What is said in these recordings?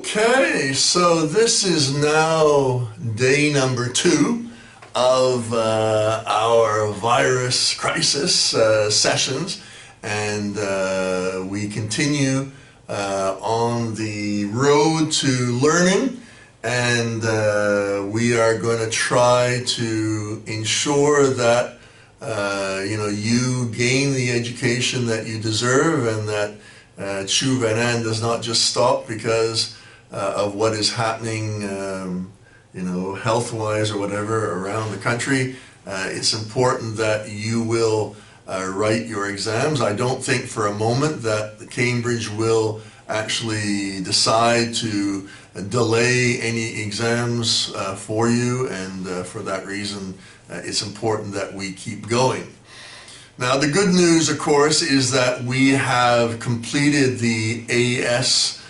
Okay, so this is now day number 2 of our virus crisis sessions, and we continue on the road to learning, and we are going to try to ensure that you gain the education that you deserve, and that CVA does not just stop because of what is happening, health-wise or whatever around the country. It's important that you will write your exams. I don't think for a moment that Cambridge will actually decide to delay any exams for you, and for that reason it's important that we keep going. Now, the good news, of course, is that we have completed the AS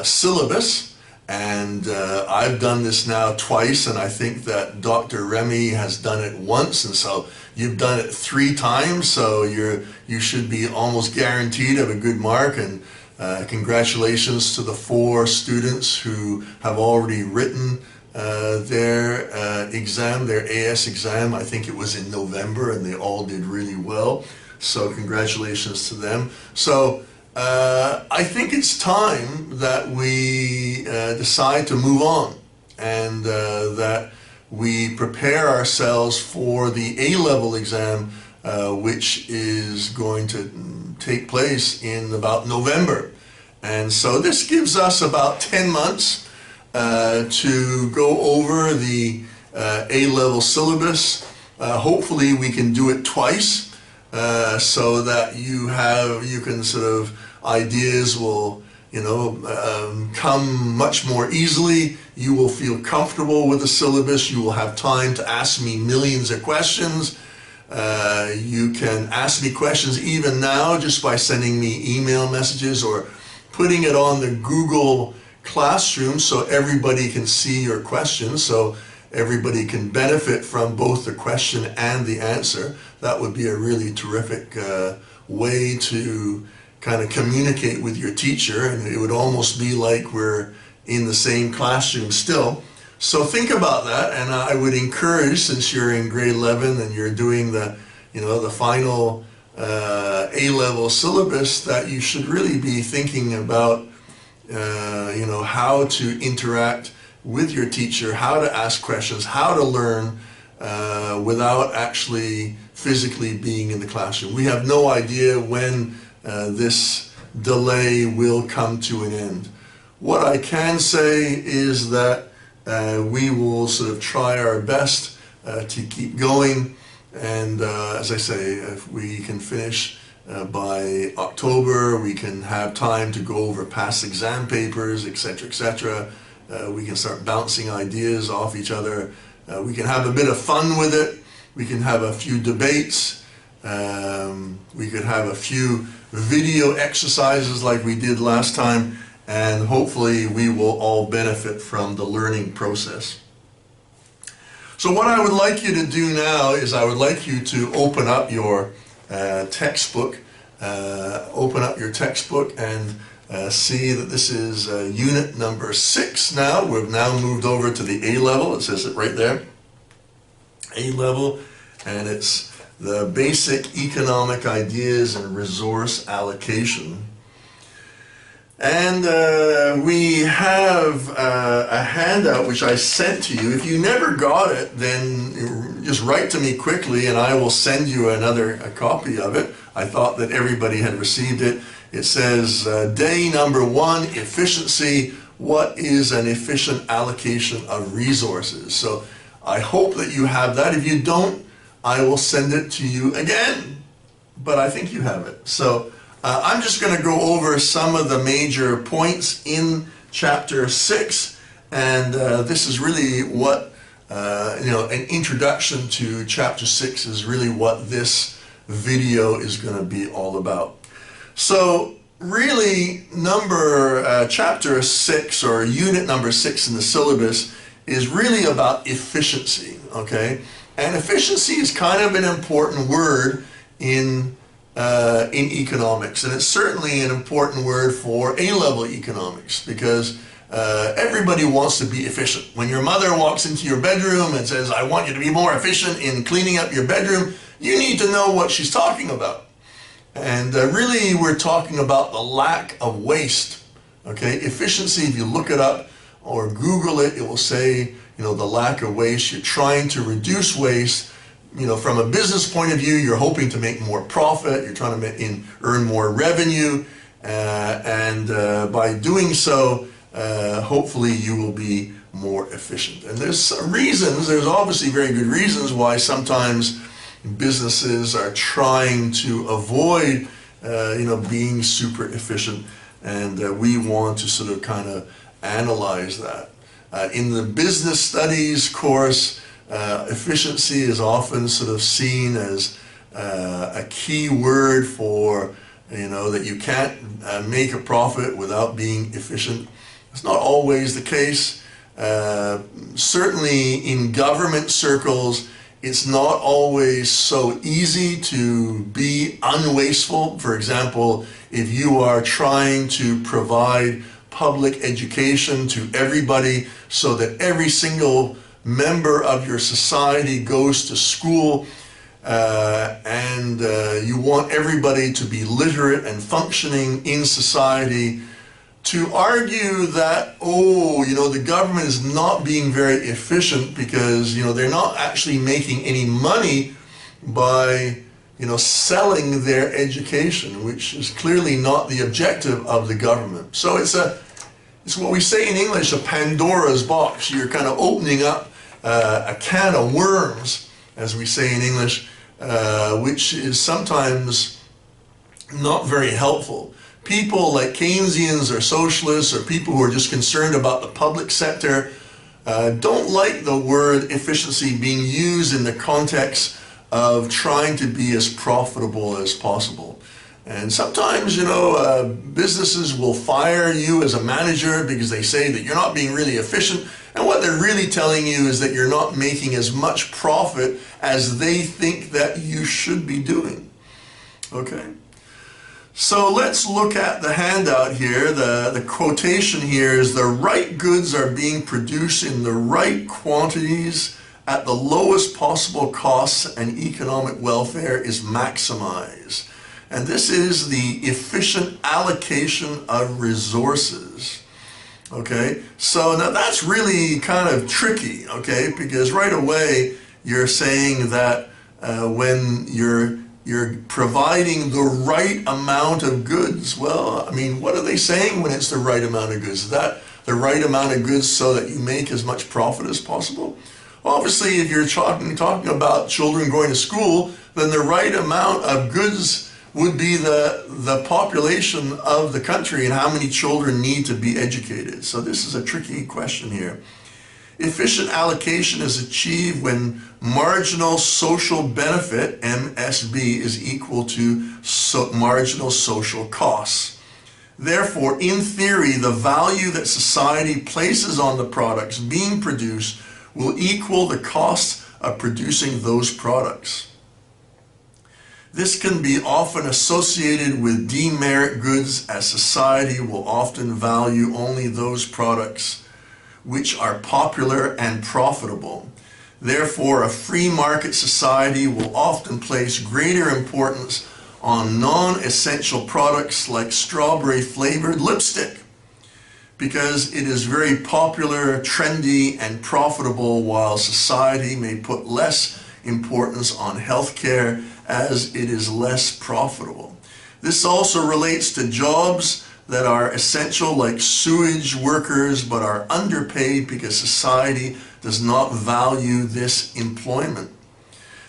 syllabus, and I've done this now twice, and I think that Dr. Remy has done it once, and so you've done it 3 times, so you should be almost guaranteed of a good mark. And congratulations to the 4 students who have already written their exam, their AS exam. I think it was in November, and they all did really well. So congratulations to them. So I think it's time that we decide to move on, and that we prepare ourselves for the A-level exam, which is going to take place in about November. And so this gives us about 10 months to go over the A-level syllabus. Hopefully we can do it twice, so that you can sort of, ideas will come much more easily. You will feel comfortable with the syllabus. You will have time to ask me millions of questions. You can ask me questions even now just by sending me email messages or putting it on the Google Classroom so everybody can see your questions, so everybody can benefit from both the question and the answer. That would be a really terrific way to kind of communicate with your teacher, and it would almost be like we're in the same classroom still. So think about that, and I would encourage, since you're in grade 11 and you're doing the final A-level syllabus, that you should really be thinking about how to interact with your teacher, how to ask questions, how to learn without actually physically being in the classroom. We have no idea when this delay will come to an end. What I can say is that we will sort of try our best to keep going, and as I say, if we can finish by October, we can have time to go over past exam papers, etc., etc. We can start bouncing ideas off each other. We can have a bit of fun with it. We can have a few debates. We could have a few video exercises like we did last time, and hopefully we will all benefit from the learning process. So what I would like you to do now is I would like you to open up your textbook. Open up your textbook and see that this is unit number 6 now. We've now moved over to the A-level. It says it right there. A-level, and it's the basic economic ideas and resource allocation. And we have a handout which I sent to you. If you never got it, then just write to me quickly and I will send you a copy of it. I thought that everybody had received it. It says day number 1, efficiency. What is an efficient allocation of resources? So I hope that you have that. If you don't, I will send it to you again, but I think you have it. So I'm just going to go over some of the major points in chapter 6, and this is really what an introduction to chapter 6 is really what this video is going to be all about. So really, chapter 6, or unit number 6 in the syllabus, is really about efficiency, okay? And efficiency is kind of an important word in in economics, and it's certainly an important word for A-level economics, because everybody wants to be efficient. When your mother walks into your bedroom and says, I want you to be more efficient in cleaning up your bedroom, you need to know what she's talking about. And really, we're talking about the lack of waste. Okay, efficiency, if you look it up or Google it, it will say, the lack of waste. You're trying to reduce waste. From a business point of view, you're hoping to make more profit. You're trying to earn more revenue. And by doing so, hopefully you will be more efficient. And there's reasons, there's obviously very good reasons why sometimes businesses are trying to avoid, being super efficient. And we want to sort of kind of analyze that. In the business studies course, efficiency is often sort of seen as a key word for, that you can't make a profit without being efficient. It's not always the case. Certainly in government circles, it's not always so easy to be unwasteful. For example, if you are trying to provide public education to everybody so that every single member of your society goes to school, and you want everybody to be literate and functioning in society, to argue that, the government is not being very efficient because, they're not actually making any money by, selling their education, which is clearly not the objective of the government. So it's what we say in English, a Pandora's box. You're kind of opening up a can of worms, as we say in English, which is sometimes not very helpful. People like Keynesians or socialists or people who are just concerned about the public sector don't like the word efficiency being used in the context of trying to be as profitable as possible. And sometimes, businesses will fire you as a manager because they say that you're not being really efficient. And what they're really telling you is that you're not making as much profit as they think that you should be doing. Okay? So let's look at the handout here. The quotation here is, the right goods are being produced in the right quantities at the lowest possible costs, and economic welfare is maximized. And this is the efficient allocation of resources. Okay, so now that's really kind of tricky, okay, because right away you're saying that when you're providing the right amount of goods. Well, I mean, what are they saying when it's the right amount of goods? Is that the right amount of goods so that you make as much profit as possible? Obviously, if you're talking about children going to school, then the right amount of goods would be the population of the country and how many children need to be educated. So this is a tricky question here. Efficient allocation is achieved when marginal social benefit, MSB, is equal to marginal social costs. Therefore, in theory, the value that society places on the products being produced will equal the cost of producing those products. This can be often associated with demerit goods, as society will often value only those products which are popular and profitable. Therefore, a free market society will often place greater importance on non-essential products like strawberry flavored lipstick, because it is very popular, trendy, and profitable, while society may put less importance on healthcare as it is less profitable. This also relates to jobs that are essential, like sewage workers, but are underpaid because society does not value this employment.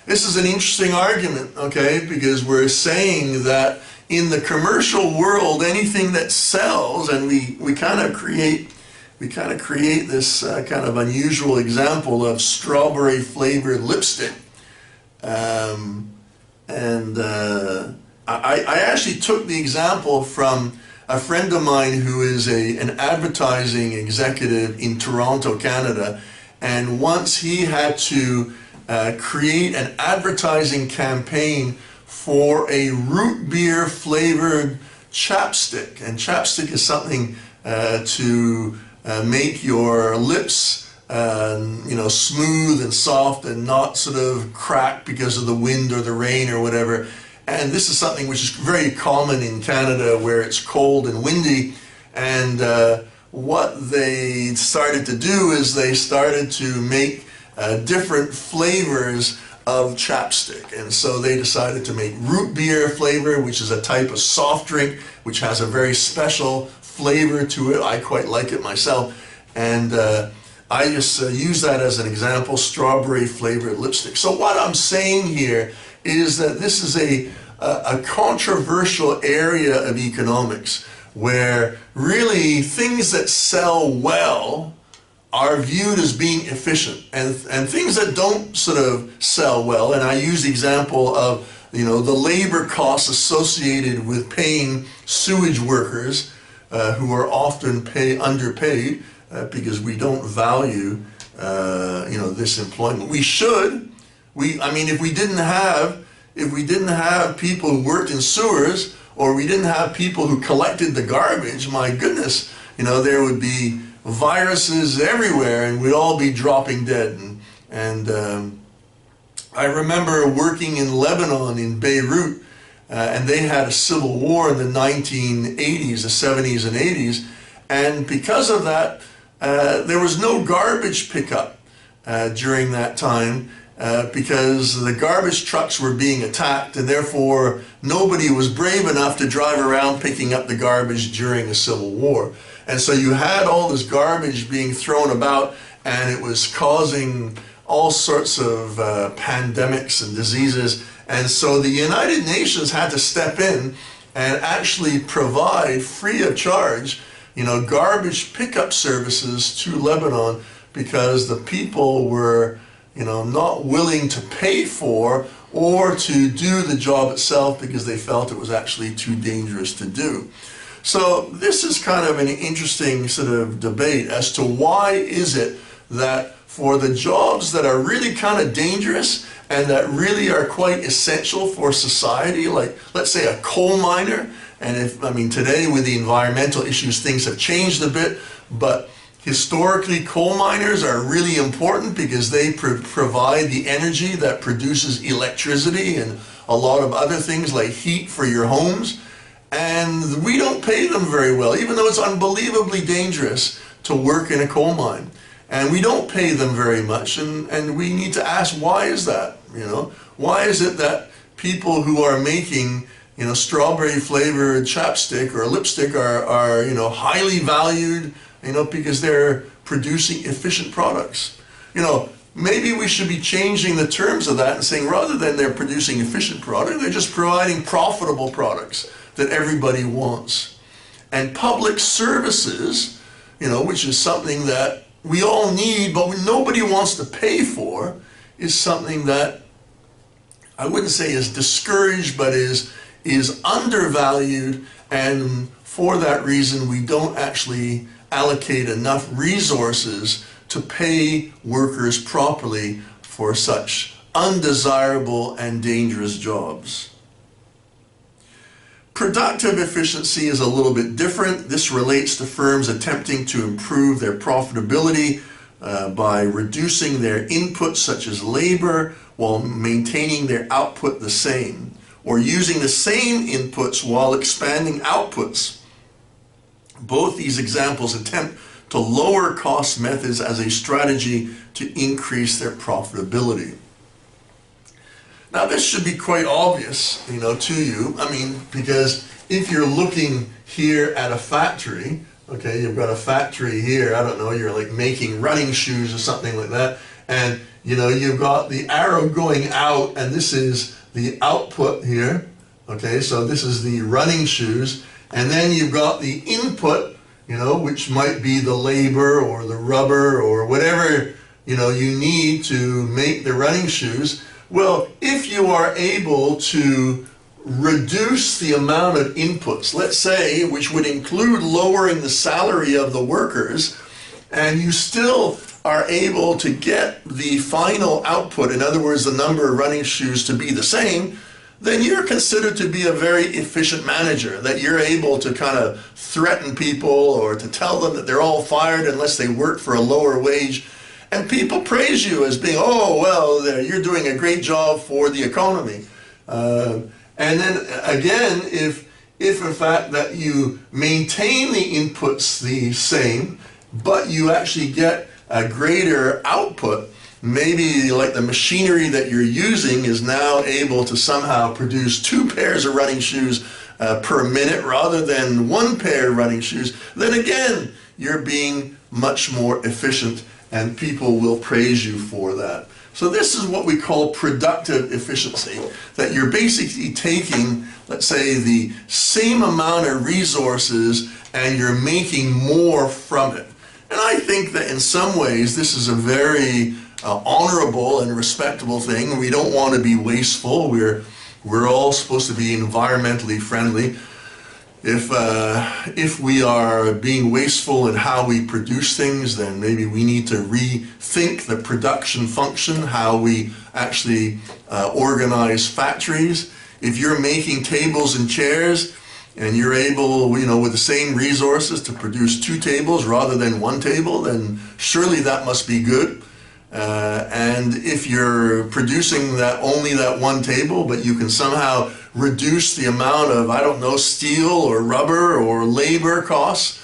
This is an interesting argument, okay, because we're saying that in the commercial world, anything that sells, and we kind of create this kind of unusual example of strawberry flavored lipstick. I actually took the example from a friend of mine who is an advertising executive in Toronto, Canada, and once he had to create an advertising campaign for a root beer flavored chapstick. And chapstick is something to make your lips smooth and soft and not sort of crack because of the wind or the rain or whatever. And this is something which is very common in Canada where it's cold and windy. And what they started to do is they started to make different flavors of chapstick. And so they decided to make root beer flavor, which is a type of soft drink, which has a very special flavor to it. I quite like it myself. And I just use that as an example, strawberry flavored lipstick. So what I'm saying here is that this is a controversial area of economics where really things that sell well are viewed as being efficient, and things that don't sort of sell well, and I use the example of the labor costs associated with paying sewage workers who are often underpaid because we don't value this employment. We should. If we didn't have people who worked in sewers, or we didn't have people who collected the garbage, my goodness, there would be viruses everywhere and we'd all be dropping dead. And I remember working in Lebanon, in Beirut, and they had a civil war in the 1980s, the 70s and 80s, and because of that, there was no garbage pickup during that time. Because the garbage trucks were being attacked, and therefore nobody was brave enough to drive around picking up the garbage during a civil war. And so you had all this garbage being thrown about, and it was causing all sorts of pandemics and diseases. And so the United Nations had to step in and actually provide free of charge, garbage pickup services to Lebanon, because the people were not willing to pay for or to do the job itself because they felt it was actually too dangerous to do. So this is kind of an interesting sort of debate as to why is it that for the jobs that are really kind of dangerous and that really are quite essential for society, like let's say a coal miner, and today with the environmental issues things have changed a bit, but historically, coal miners are really important because they provide the energy that produces electricity and a lot of other things like heat for your homes. And we don't pay them very well, even though it's unbelievably dangerous to work in a coal mine. And we don't pay them very much, and we need to ask, why is that? Why is it that people who are making strawberry flavored chapstick or lipstick are highly valued, because they're producing efficient products? Maybe we should be changing the terms of that and saying rather than they're producing efficient product, they're just providing profitable products that everybody wants. And public services, which is something that we all need but nobody wants to pay for, is something that I wouldn't say is discouraged, but is undervalued, and for that reason we don't actually allocate enough resources to pay workers properly for such undesirable and dangerous jobs. Productive efficiency is a little bit different. This relates to firms attempting to improve their profitability by reducing their inputs such as labor while maintaining their output the same, or using the same inputs while expanding outputs. Both these examples attempt to lower cost methods as a strategy to increase their profitability. Now this should be quite obvious, to you. Because if you're looking here at a factory, okay, you've got a factory here, I don't know, you're like making running shoes or something like that, and you've got the arrow going out, and this is the output here, okay, so this is the running shoes. And then you've got the input, which might be the labor or the rubber or whatever, you need to make the running shoes. Well, if you are able to reduce the amount of inputs, let's say, which would include lowering the salary of the workers, and you still are able to get the final output, in other words, the number of running shoes to be the same, then you're considered to be a very efficient manager, that you're able to kind of threaten people or to tell them that they're all fired unless they work for a lower wage. And people praise you as being, oh, well, you're doing a great job for the economy. And then again, if in fact that you maintain the inputs the same, but you actually get a greater output, maybe like the machinery that you're using is now able to somehow produce 2 pairs of running shoes per minute rather than 1 pair of running shoes, then again, you're being much more efficient and people will praise you for that. So this is what we call productive efficiency, that you're basically taking, let's say, the same amount of resources and you're making more from it. And I think that in some ways this is a very honorable and respectable thing. We don't want to be wasteful. We're all supposed to be environmentally friendly. If we are being wasteful in how we produce things, then maybe we need to rethink the production function, how we actually organize factories. If you're making tables and chairs and you're able, with the same resources to produce 2 tables rather than 1 table, then surely that must be good. And if you're producing only that 1 table, but you can somehow reduce the amount of, I don't know, steel or rubber or labor costs,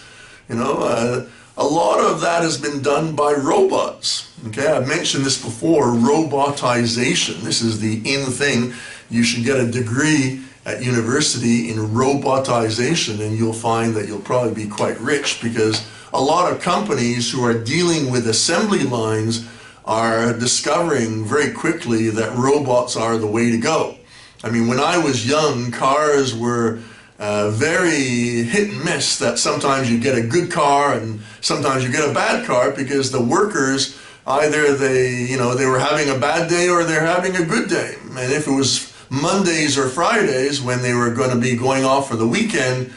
a lot of that has been done by robots. Okay, I've mentioned this before, robotization. This is the in thing. You should get a degree at university in robotization and you'll find that you'll probably be quite rich, because a lot of companies who are dealing with assembly lines are discovering very quickly that robots are the way to go. I mean, when I was young, cars were very hit and miss, that sometimes you get a good car and sometimes you get a bad car because the workers, either they were having a bad day or they're having a good day. And if it was Mondays or Fridays when they were going to be going off for the weekend,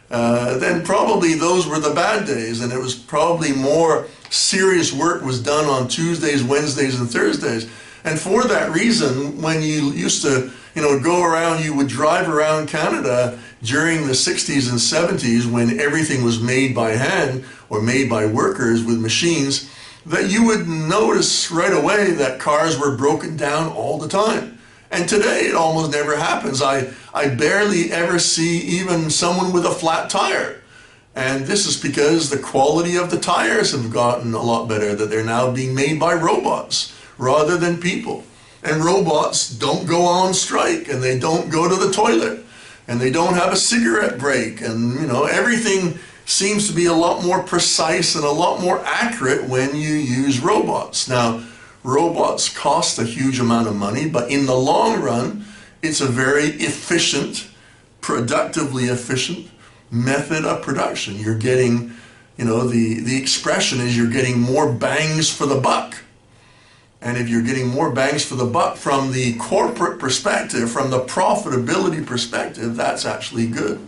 then probably those were the bad days, and it was probably more serious work was done on Tuesdays, Wednesdays, and Thursdays. And for that reason, when you used to go around, you would drive around Canada during the 60s and 70s when everything was made by hand or made by workers with machines, that you would notice right away that cars were broken down all the time. And today it almost never happens. I barely ever see even someone with a flat tire. And this is because the quality of the tires have gotten a lot better, that they're now being made by robots rather than people. And robots don't go on strike, and they don't go to the toilet, and they don't have a cigarette break, and everything seems to be a lot more precise and a lot more accurate when you use robots. Now, robots cost a huge amount of money, but in the long run, it's a very efficient, productively efficient method of production. You're getting, the expression is you're getting more bangs for the buck. And if you're getting more bangs for the buck from the corporate perspective, from the profitability perspective, that's actually good.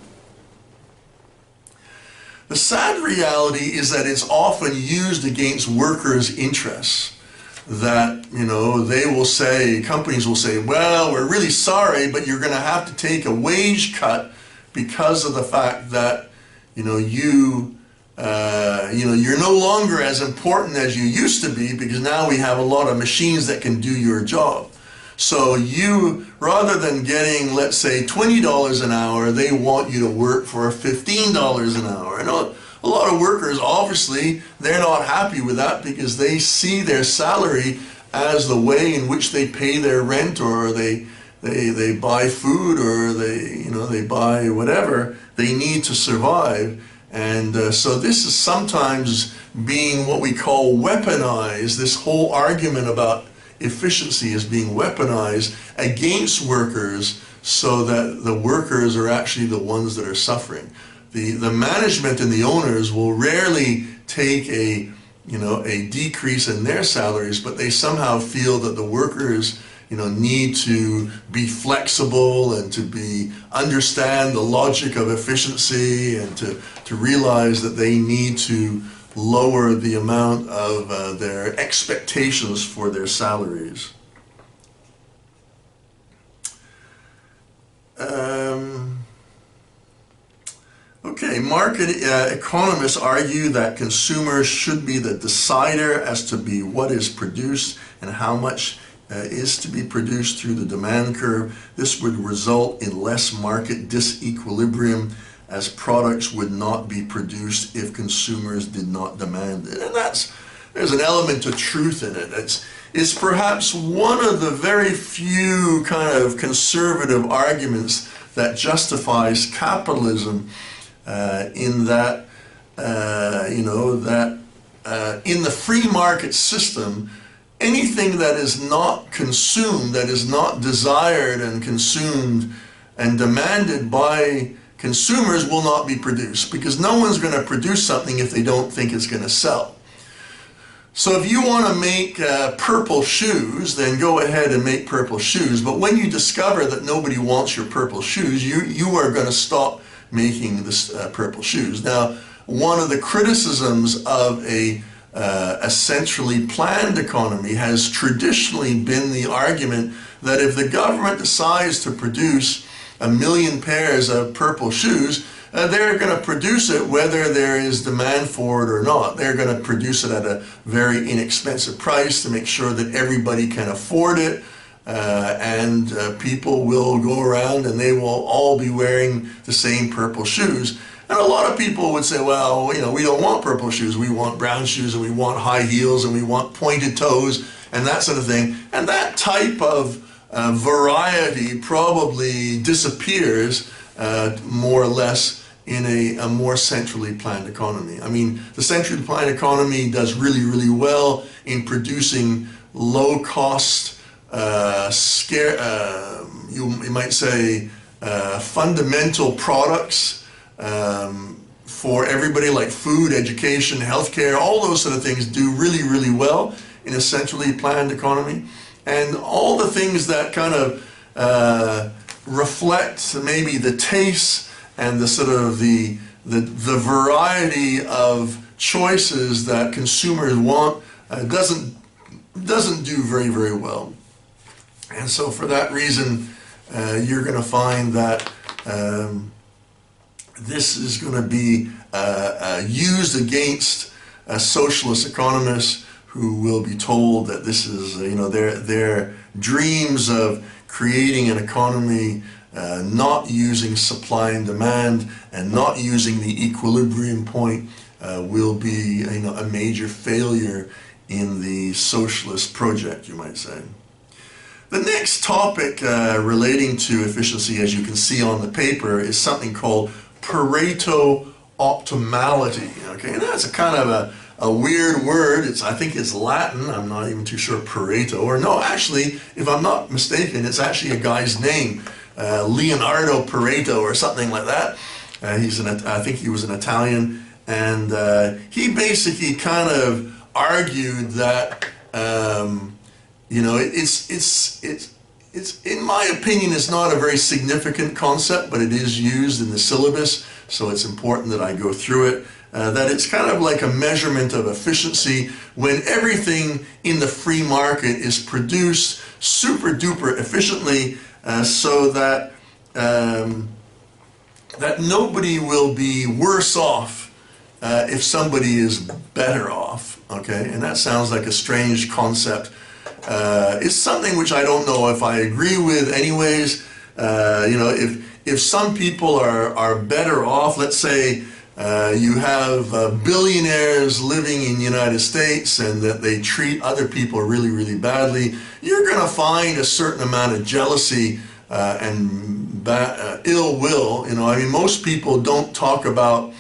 The sad reality is that it's often used against workers' interests. That, they will say, companies will say, well, we're really sorry, but you're going to have to take a wage cut because of the fact that, you're no longer as important as you used to be, because now we have a lot of machines that can do your job. So you, rather than getting, let's say, $20 an hour, they want you to work for $15 an hour. And a lot of workers, obviously, they're not happy with that because they see their salary as the way in which they pay their rent, or they buy food, or they buy whatever they need to survive. And so this is sometimes being what we call weaponized. This whole argument about efficiency is being weaponized against workers, so that the workers are actually the ones that are suffering. The management and the owners will rarely take a decrease in their salaries, but they somehow feel that the workers need to be flexible and to understand the logic of efficiency, and to realize that they need to lower the amount of their expectations for their salaries. Okay, market economists argue that consumers should be the decider as to be what is produced and how much is to be produced through the demand curve. This would result in less market disequilibrium, as products would not be produced if consumers did not demand it. And there's an element of truth in it. It's perhaps one of the very few kind of conservative arguments that justifies capitalism, in that, in the free market system, anything that is not consumed, that is not desired and consumed and demanded by consumers, will not be produced, because no one's going to produce something if they don't think it's going to sell. So if you want to make purple shoes, then go ahead and make purple shoes. But when you discover that nobody wants your purple shoes, you are going to stop making this purple shoes. Now, one of the criticisms of a centrally planned economy has traditionally been the argument that if the government decides to produce 1 million pairs of purple shoes, they're going to produce it whether there is demand for it or not. They're going to produce it at a very inexpensive price to make sure that everybody can afford it, and people will go around and they will all be wearing the same purple shoes. And a lot of people would say, well, we don't want purple shoes. We want brown shoes, and we want high heels, and we want pointed toes, and that sort of thing. And that type of variety probably disappears more or less in a more centrally planned economy. I mean, the centrally planned economy does really, really well in producing low-cost, you might say, fundamental products for everybody, like food, education, healthcare. All those sort of things do really, really well in a centrally planned economy. And all the things that kind of reflect maybe the taste and the sort of the variety of choices that consumers want doesn't do very, very well. And so for that reason, you're going to find that this is going to be used against socialist economists who will be told that this is, their dreams of creating an economy not using supply and demand and not using the equilibrium point will be a major failure in the socialist project, you might say. The next topic relating to efficiency, as you can see on the paper, is something called Pareto optimality. Okay, and that's a kind of a weird word. I think it's Latin. I'm not even too sure. Pareto, or no, actually, if I'm not mistaken, it's actually a guy's name. Leonardo Pareto or something like that. I think he was an Italian, and he basically kind of argued that it's in my opinion, it's not a very significant concept, but it is used in the syllabus, so it's important that I go through it. That it's kind of like a measurement of efficiency when everything in the free market is produced super duper efficiently, so that that nobody will be worse off if somebody is better off. Okay, and that sounds like a strange concept. It's something which I don't know if I agree with anyways. If some people are better off, let's say you have billionaires living in the United States and that they treat other people really, really badly, you're going to find a certain amount of jealousy and ill will. I mean, most people don't talk about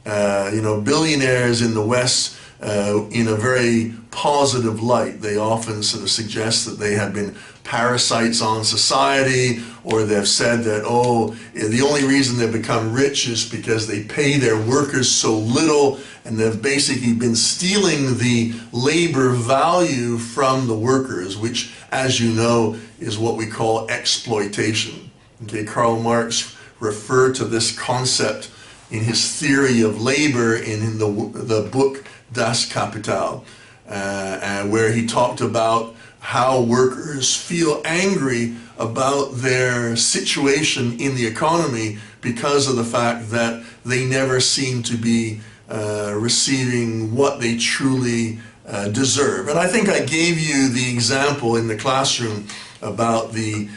billionaires in the West in a very positive light. They often sort of suggest that they have been parasites on society, or they've said that, oh, the only reason they've become rich is because they pay their workers so little, and they've basically been stealing the labor value from the workers, which, as you know, is what we call exploitation. Okay, Karl Marx referred to this concept in his theory of labor in the book Das Kapital, where he talked about how workers feel angry about their situation in the economy because of the fact that they never seem to be receiving what they truly deserve. And I think I gave you the example in the classroom about the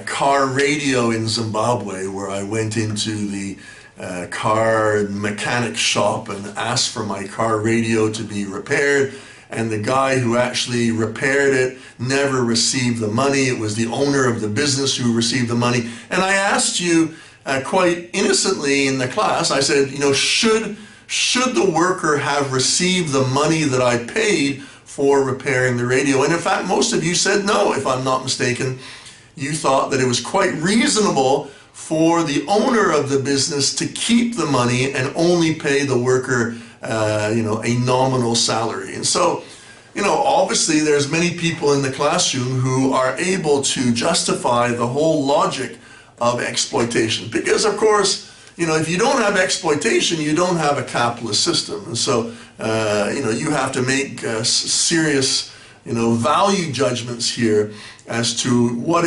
car radio in Zimbabwe, where I went into the car mechanic shop and asked for my car radio to be repaired, and the guy who actually repaired it never received the money. It was the owner of the business who received the money. And I asked you quite innocently in the class, I said, you know, should the worker have received the money that I paid for repairing the radio? And in fact, most of you said no, if I'm not mistaken. You thought that it was quite reasonable for the owner of the business to keep the money and only pay the worker, you know, a nominal salary. And so, you know, obviously there's many people in the classroom who are able to justify the whole logic of exploitation. Because of course, you know, if you don't have exploitation, you don't have a capitalist system. And so, you know, you have to make serious, you know, value judgments here as to what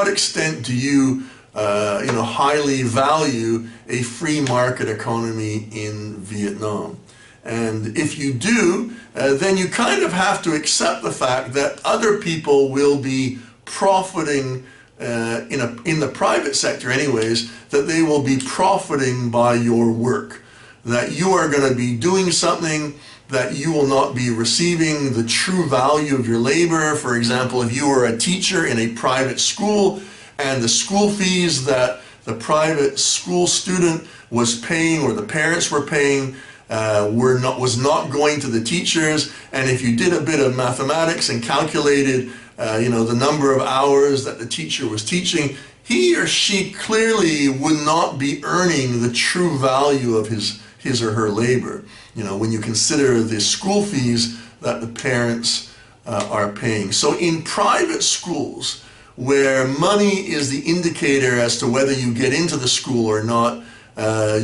extent do you, you know, highly value a free market economy in Vietnam. And if you do, then you kind of have to accept the fact that other people will be profiting in the private sector anyways, that they will be profiting by your work, that you are going to be doing something that you will not be receiving the true value of your labor. For example, if you were a teacher in a private school and the school fees that the private school student was paying or the parents were paying was not going to the teachers, and if you did a bit of mathematics and calculated you know, the number of hours that the teacher was teaching, he or she clearly would not be earning the true value of his or her labor, you know, when you consider the school fees that the parents are paying. So in private schools, where money is the indicator as to whether you get into the school or not,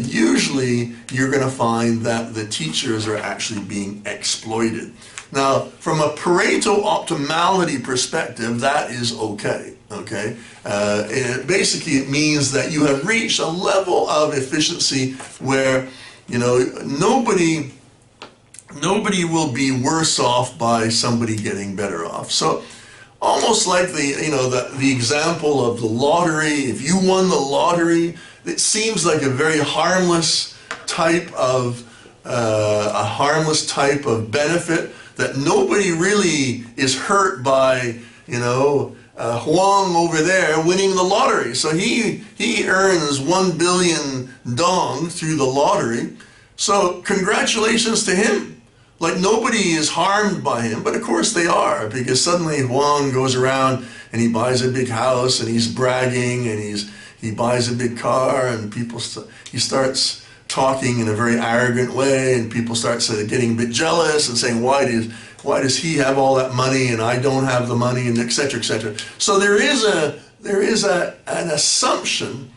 usually you're going to find that the teachers are actually being exploited. Now, from a Pareto optimality perspective, that is okay. Okay, basically it means that you have reached a level of efficiency where, you know, nobody will be worse off by somebody getting better off. So almost like the example of the lottery. If you won the lottery, it seems like a very harmless type of benefit, that nobody really is hurt by, you know, Huang over there winning the lottery. So he earns 1 billion dong through the lottery. So congratulations to him. Like, nobody is harmed by him, but of course they are, because suddenly Huang goes around and he buys a big house and he's bragging, and he buys a big car, and he starts talking in a very arrogant way, and people start getting a bit jealous and saying, why does he have all that money and I don't have the money, and et cetera, et cetera. So there is an assumption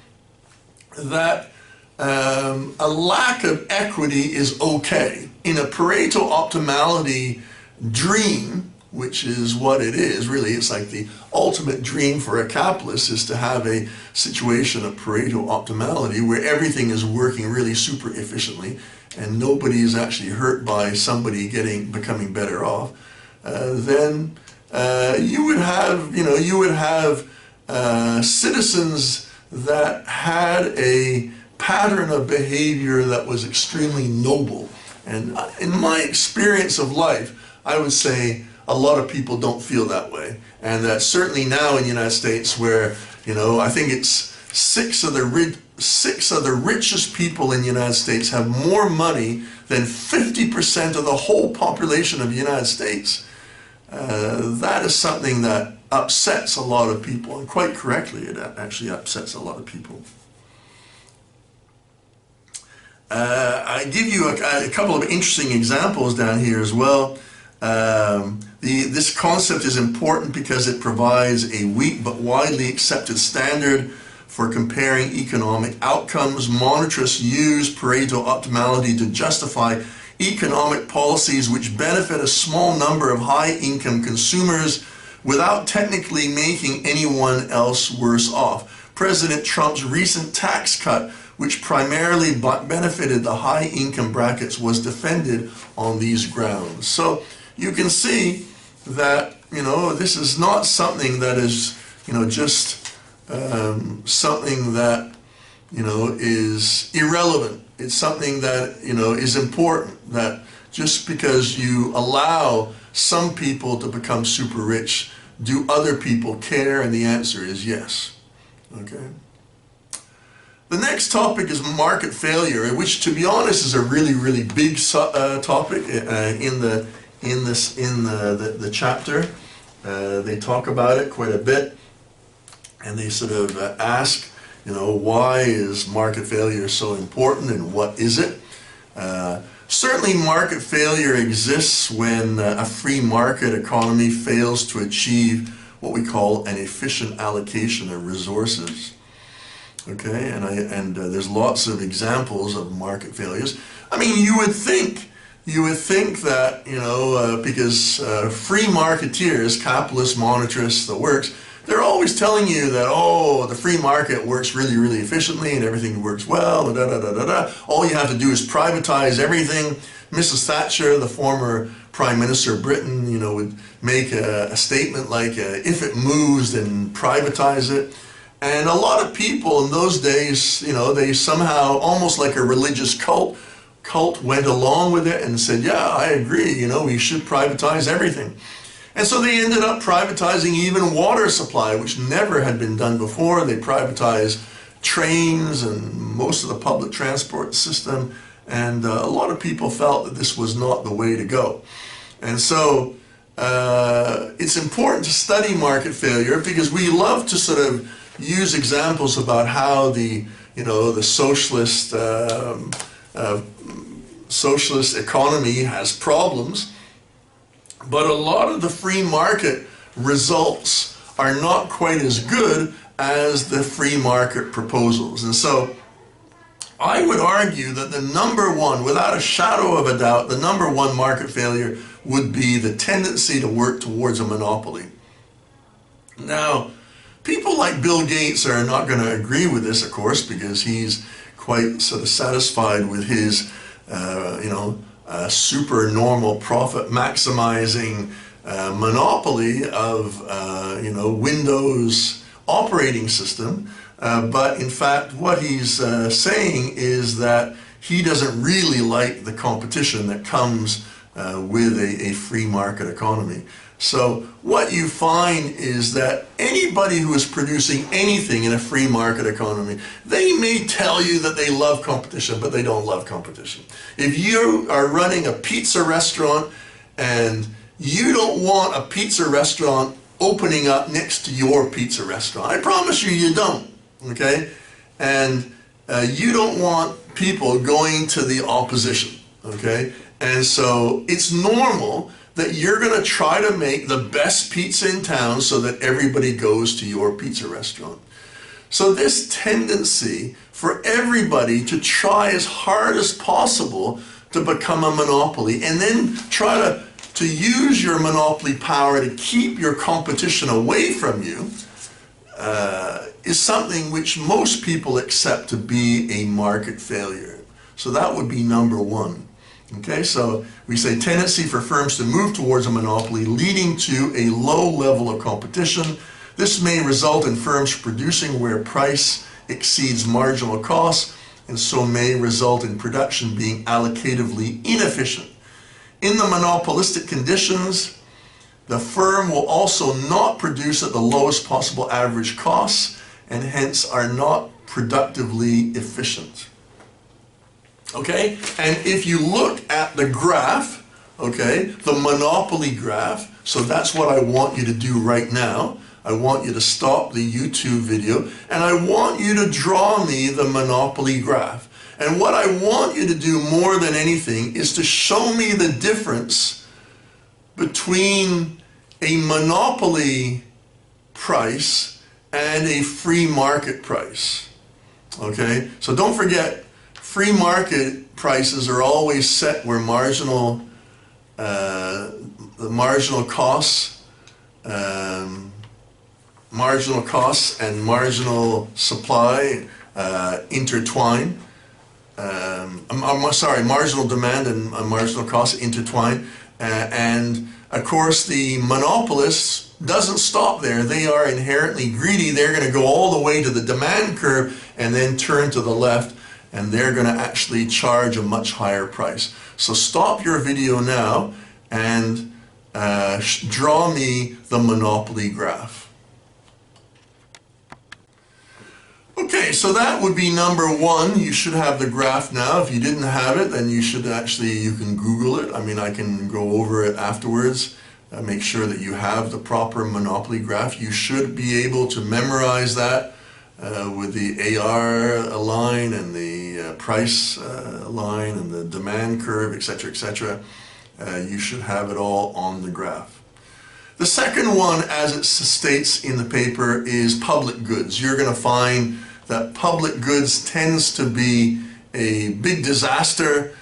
that a lack of equity is okay. In a Pareto optimality dream, which is what it is, really, it's like the ultimate dream for a capitalist, is to have a situation of Pareto optimality where everything is working really super efficiently and nobody is actually hurt by somebody becoming better off. Then you would have citizens that had a pattern of behavior that was extremely noble. And in my experience of life, I would say a lot of people don't feel that way. And that certainly now in the United States, where, you know, I think it's six of the richest people in the United States have more money than 50% of the whole population of the United States. That is something that upsets a lot of people, and quite correctly, it actually upsets a lot of people. I give you a couple of interesting examples down here as well. This concept is important because it provides a weak but widely accepted standard for comparing economic outcomes. Monetarists use Pareto optimality to justify economic policies which benefit a small number of high-income consumers without technically making anyone else worse off. President Trump's recent tax cut, which primarily benefited the high-income brackets, was defended on these grounds. So you can see that, this is not something that is, just something that, is irrelevant. It's something that, is important, that just because you allow some people to become super rich, do other people care? And the answer is yes. Okay. The next topic is market failure, which, to be honest, is a really, really big topic in the chapter. They talk about it quite a bit, and they sort of ask, why is market failure so important, and what is it? Certainly, market failure exists when a free market economy fails to achieve what we call an efficient allocation of resources. Okay, and there's lots of examples of market failures. I mean, you would think that, because free marketeers, capitalists, monetarists, the works, they're always telling you that, oh, the free market works really, really efficiently and everything works well, da, da, da, da, da. All you have to do is privatize everything. Mrs. Thatcher, the former Prime Minister of Britain, would make a statement like, if it moves, then privatize it. And a lot of people in those days, they somehow, almost like a religious cult went along with it and said, yeah, I agree, we should privatize everything. And so they ended up privatizing even water supply, which never had been done before. They privatized trains and most of the public transport system. And a lot of people felt that this was not the way to go. And so it's important to study market failure, because we love to sort of use examples about how the socialist economy has problems, but a lot of the free market results are not quite as good as the free market proposals. And so I would argue that the number one, without a shadow of a doubt, the number one market failure would be the tendency to work towards a monopoly. Now, people like Bill Gates are not going to agree with this, of course, because he's quite sort of satisfied with his, super normal profit maximizing monopoly of, Windows operating system. But in fact, what he's saying is that he doesn't really like the competition that comes with a free market economy. So what you find is that anybody who is producing anything in a free market economy, they may tell you that they love competition, but they don't love competition. If you are running a pizza restaurant and you don't want a pizza restaurant opening up next to your pizza restaurant, I promise you, you don't, okay? And you don't want people going to the opposition, okay? And so it's normal that you're going to try to make the best pizza in town so that everybody goes to your pizza restaurant. So this tendency for everybody to try as hard as possible to become a monopoly, and then try to use your monopoly power to keep your competition away from you, is something which most people accept to be a market failure. So that would be number one. Okay, so we say tendency for firms to move towards a monopoly, leading to a low level of competition. This may result in firms producing where price exceeds marginal costs, and so may result in production being allocatively inefficient. In the monopolistic conditions, the firm will also not produce at the lowest possible average costs, and hence are not productively efficient. Okay, and if you look at the graph, okay, the monopoly graph, so that's what I want you to do right now. I want you to stop the YouTube video, and I want you to draw me the monopoly graph. And what I want you to do more than anything is to show me the difference between a monopoly price and a free market price. Okay, so don't forget, free market prices are always set where the marginal costs marginal costs and marginal supply intertwine. Marginal demand and marginal costs intertwine. And of course, the monopolists doesn't stop there. They are inherently greedy. They're going to go all the way to the demand curve and then turn to the left, and they're going to actually charge a much higher price. So stop your video now and draw me the monopoly graph. Okay, so that would be number one. You should have the graph now. If you didn't have it, then you should actually, you can Google it. I mean, I can go over it afterwards. Make sure that you have the proper monopoly graph. You should be able to memorize that with the AR line and the price line and the demand curve, etc., etc. You should have it all on the graph. The second one, as it states in the paper, is public goods. You're going to find that public goods tends to be a big disaster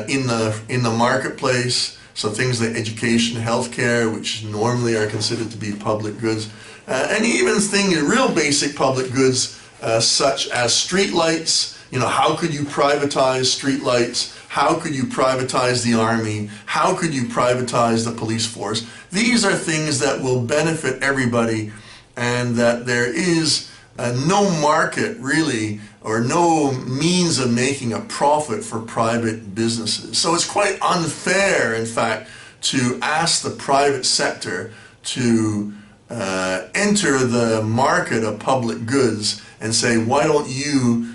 in the marketplace. So things like education, healthcare, which normally are considered to be public goods, and even things, real basic public goods, such as street lights. You know, how could you privatize street lights? How could you privatize the army? How could you privatize the police force? These are things that will benefit everybody, and that there is no market really, or no means of making a profit for private businesses. So it's quite unfair, in fact, to ask the private sector to enter the market of public goods and say, why don't you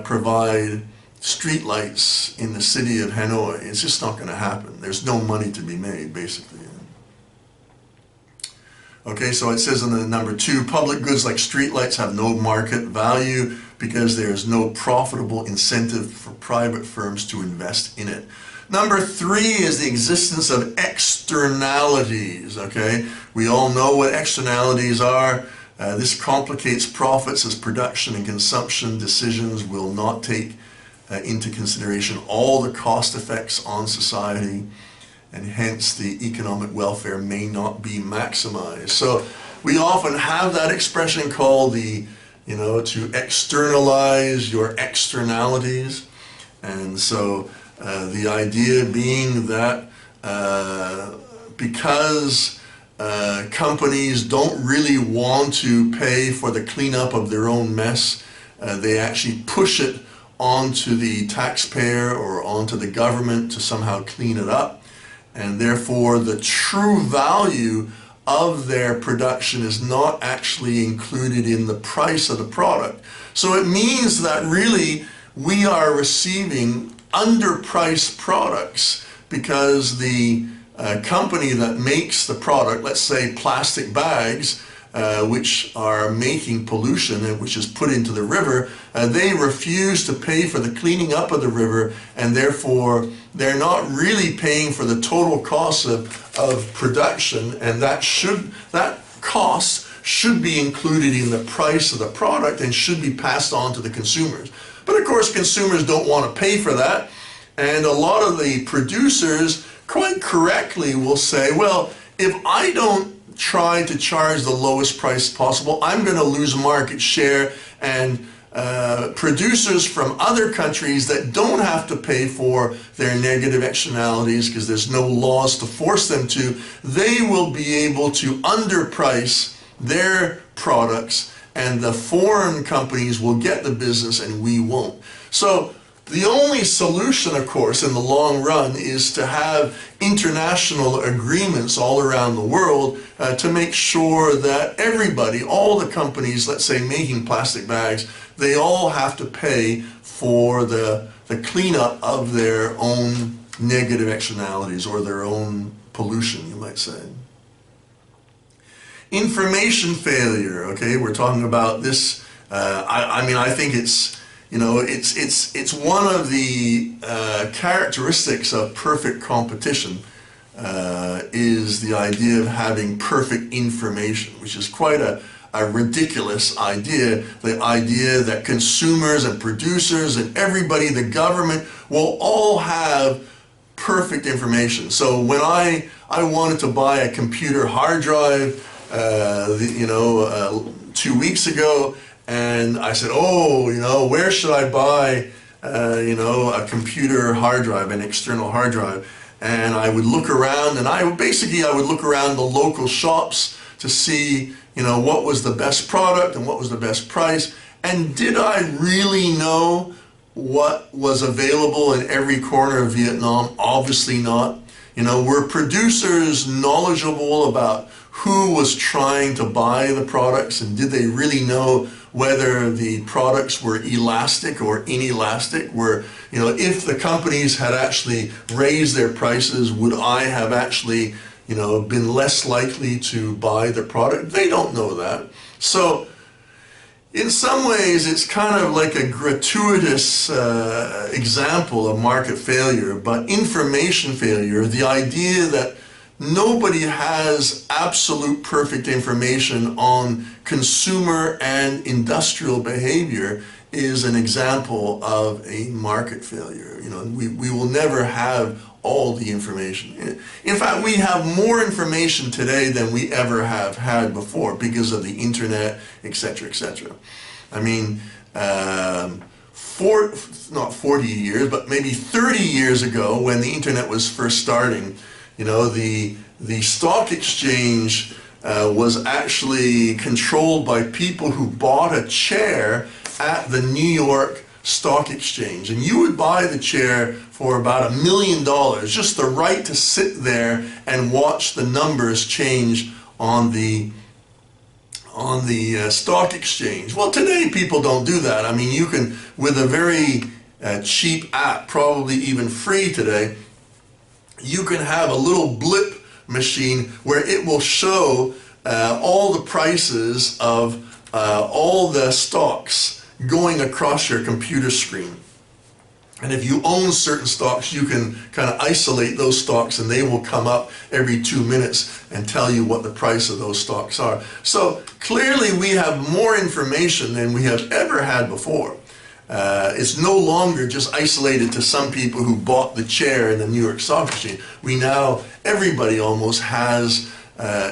provide street lights in the city of Hanoi? It's just not going to happen. There's no money to be made, basically. Okay, so it says in the number 2, public goods like street lights have no market value because there is no profitable incentive for private firms to invest in it. Number 3 is the existence of externalities. Okay, we all know what externalities are. This complicates profits, as production and consumption decisions will not take into consideration all the cost effects on society, and hence the economic welfare may not be maximized. So we often have that expression called the, to externalize your externalities. And so the idea being that because companies don't really want to pay for the cleanup of their own mess, they actually push it onto the taxpayer or onto the government to somehow clean it up. And therefore the true value of their production is not actually included in the price of the product. So it means that really we are receiving underpriced products because the company that makes the product, let's say plastic bags, which are making pollution and which is put into the river, they refuse to pay for the cleaning up of the river, and therefore they're not really paying for the total cost of production, and that cost should be included in the price of the product and should be passed on to the consumers. But of course consumers don't want to pay for that, and a lot of the producers quite correctly will say, well, if I don't try to charge the lowest price possible, I'm going to lose market share, and producers from other countries that don't have to pay for their negative externalities because there's no laws to force them to, they will be able to underprice their products, and the foreign companies will get the business and we won't. So the only solution, of course, in the long run is to have international agreements all around the world to make sure that everybody, all the companies, let's say making plastic bags, they all have to pay for the cleanup of their own negative externalities or their own pollution, you might say. Information failure, okay, we're talking about this. I mean, I think it's, it's one of the characteristics of perfect competition is the idea of having perfect information, which is quite a ridiculous idea. The idea that consumers and producers and everybody, the government, will all have perfect information. So when I wanted to buy a computer hard drive, 2 weeks ago, and I said, oh, where should I buy, a computer hard drive, an external hard drive? And I would look around, and I would look around the local shops to see, what was the best product and what was the best price. And did I really know what was available in every corner of Vietnam? Obviously not. Were producers knowledgeable about who was trying to buy the products, and did they really know whether the products were elastic or inelastic? If the companies had actually raised their prices, would I have actually, been less likely to buy the product? They don't know that. So in some ways, it's kind of like a gratuitous example of market failure, but information failure, the idea that nobody has absolute perfect information on consumer and industrial behavior, is an example of a market failure. We will never have all the information. In fact, we have more information today than we ever have had before because of the internet, etc., etc. I mean, not 40 years, but maybe 30 years ago, when the internet was first starting, the stock exchange was actually controlled by people who bought a chair at the New York Stock Exchange, and you would buy the chair for about $1 million, just the right to sit there and watch the numbers change on the stock exchange. Well, today people don't do that. I mean, you can, with a very cheap app, probably even free today, you can have a little blip machine where it will show all the prices of all the stocks going across your computer screen. And if you own certain stocks, you can kind of isolate those stocks, and they will come up every 2 minutes and tell you what the price of those stocks are. So clearly we have more information than we have ever had before. It's no longer just isolated to some people who bought the chair in the New York Stock Exchange. Everybody almost has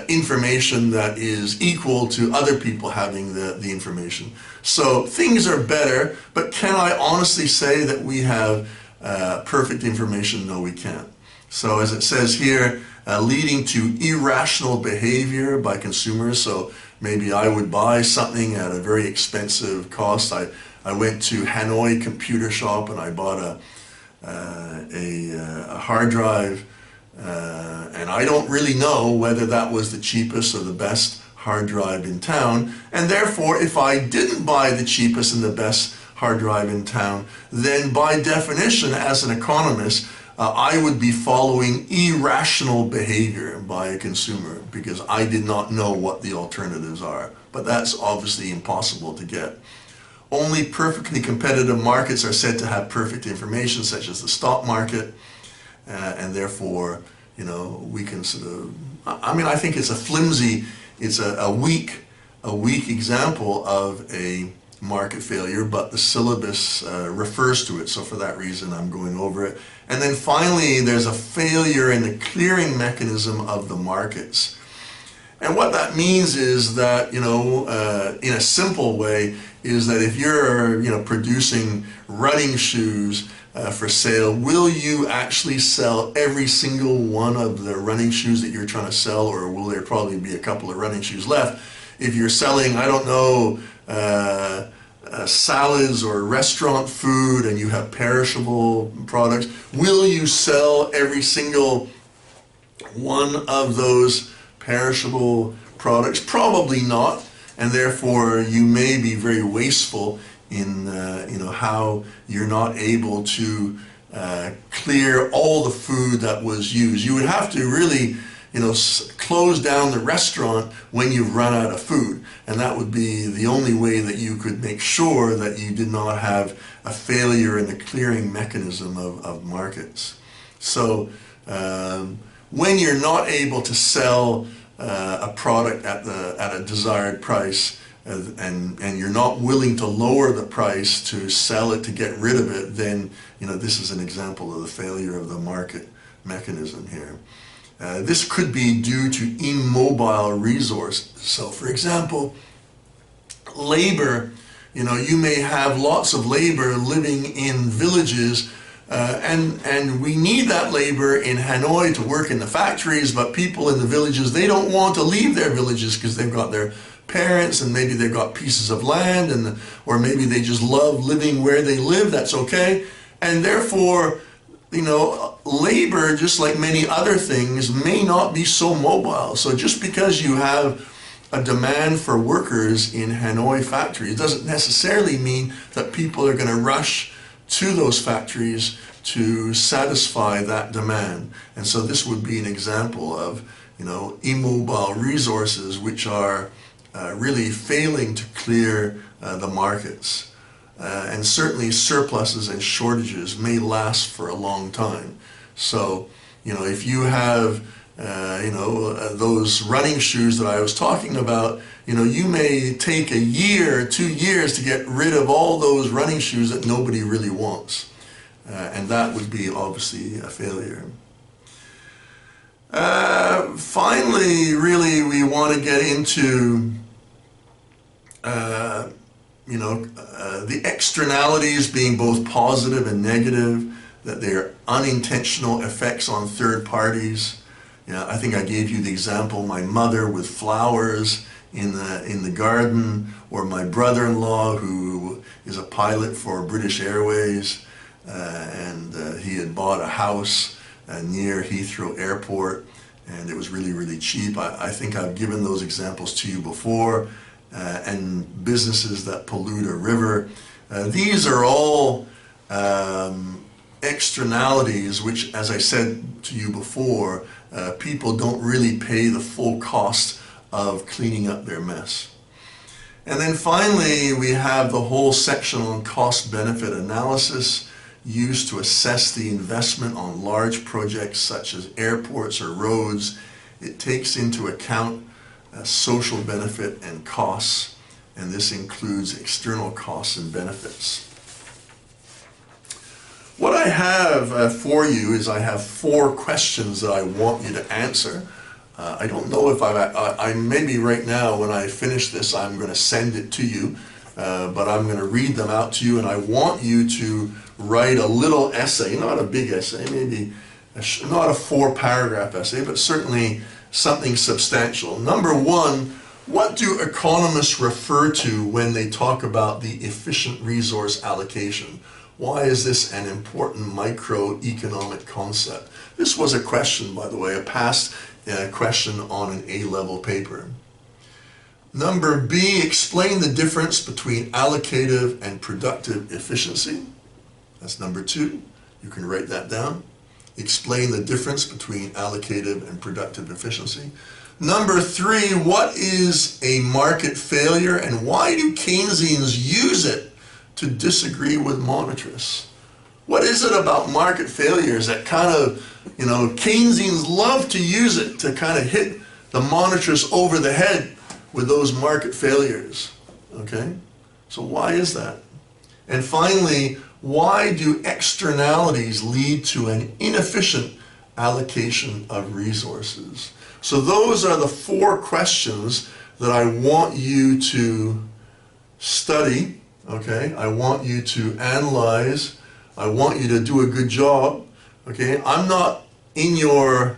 information that is equal to other people having the information. So things are better, but can I honestly say that we have perfect information? No, we can't. So as it says here, leading to irrational behavior by consumers. So maybe I would buy something at a very expensive cost. I went to Hanoi Computer Shop and I bought a hard drive, and I don't really know whether that was the cheapest or the best hard drive in town, and therefore if I didn't buy the cheapest and the best hard drive in town, then by definition as an economist, I would be following irrational behavior by a consumer because I did not know what the alternatives are. But that's obviously impossible to get. Only perfectly competitive markets are said to have perfect information, such as the stock market, and therefore, we can sort of, I think it's a flimsy, it's a weak example of a market failure, but the syllabus refers to it, so for that reason I'm going over it. And then finally, there's a failure in the clearing mechanism of the markets. And what that means is that, in a simple way, is that if you're, producing running shoes for sale, will you actually sell every single one of the running shoes that you're trying to sell, or will there probably be a couple of running shoes left? If you're selling, I don't know, salads or restaurant food and you have perishable products, will you sell every single one of those perishable products? Probably not, and therefore you may be very wasteful in how you're not able to clear all the food that was used. You would have to really close down the restaurant when you've run out of food, and that would be the only way that you could make sure that you did not have a failure in the clearing mechanism of markets. So when you're not able to sell a product at a desired price, and you're not willing to lower the price to sell it, to get rid of it, then this is an example of the failure of the market mechanism here. This could be due to immobile resources. So for example, labor, you may have lots of labor living in villages, and we need that labor in Hanoi to work in the factories, but people in the villages, they don't want to leave their villages because they've got their parents, and maybe they've got pieces of land, or maybe they just love living where they live. That's okay. And therefore, labor, just like many other things, may not be so mobile. So just because you have a demand for workers in Hanoi factories doesn't necessarily mean that people are going to rush to those factories to satisfy that demand. And so this would be an example of, immobile resources which are really failing to clear the markets. And certainly surpluses and shortages may last for a long time. So, if you have, those running shoes that I was talking about, you may take a year, 2 years to get rid of all those running shoes that nobody really wants. And that would be obviously a failure. Finally, really, we want to get into the externalities being both positive and negative, that they are unintentional effects on third parties. I think I gave you the example, my mother with flowers in the garden, or my brother-in-law who is a pilot for British Airways, and he had bought a house near Heathrow Airport, and it was really, really cheap. I think I've given those examples to you before. And businesses that pollute a river. These are all externalities which, as I said to you before, people don't really pay the full cost of cleaning up their mess. And then finally, we have the whole section on cost-benefit analysis used to assess the investment on large projects such as airports or roads. It takes into account social benefit and costs, and this includes external costs and benefits. What I have for you is I have 4 questions that I want you to answer. I don't know if I maybe right now when I finish this I'm going to send it to you, but I'm going to read them out to you, and I want you to write a little essay, not a big essay, maybe not a 4-paragraph essay, but certainly something substantial. Number 1, what do economists refer to when they talk about the efficient resource allocation? Why is this an important microeconomic concept? This was a question, by the way, a past question on an A-level paper. Number B, explain the difference between allocative and productive efficiency. That's number 2. You can write that down. Explain the difference between allocative and productive efficiency. Number 3, what is a market failure and why do Keynesians use it to disagree with monetarists? What is it about market failures that kind of, Keynesians love to use it to kind of hit the monetarists over the head with those market failures? Okay, so why is that? And finally, why do externalities lead to an inefficient allocation of resources? So those are the 4 questions that I want you to study, okay? I want you to analyze. I want you to do a good job, okay? I'm not in your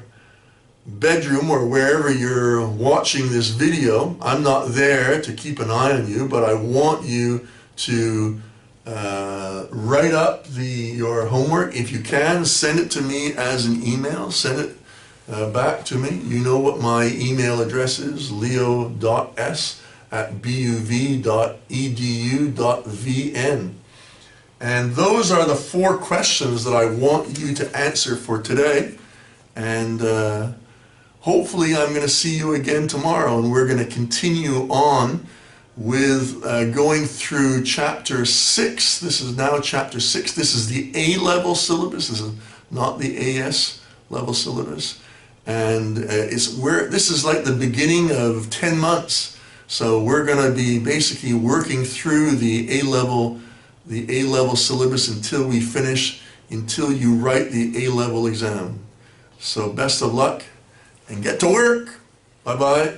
bedroom or wherever you're watching this video. I'm not there to keep an eye on you, but I want you to write up your homework. If you can, send it to me as an email. Send it back to me. You know what my email address is, leo.s@buv.edu.vn. And those are the 4 questions that I want you to answer for today. And hopefully I'm going to see you again tomorrow, and we're going to continue on with going through chapter 6. This is now chapter 6. This is the A-level syllabus. This is not the AS level syllabus. And this is like the beginning of 10 months. So we're going to be basically working through the A-level syllabus until we finish, until you write the A-level exam. So best of luck, and get to work. Bye-bye.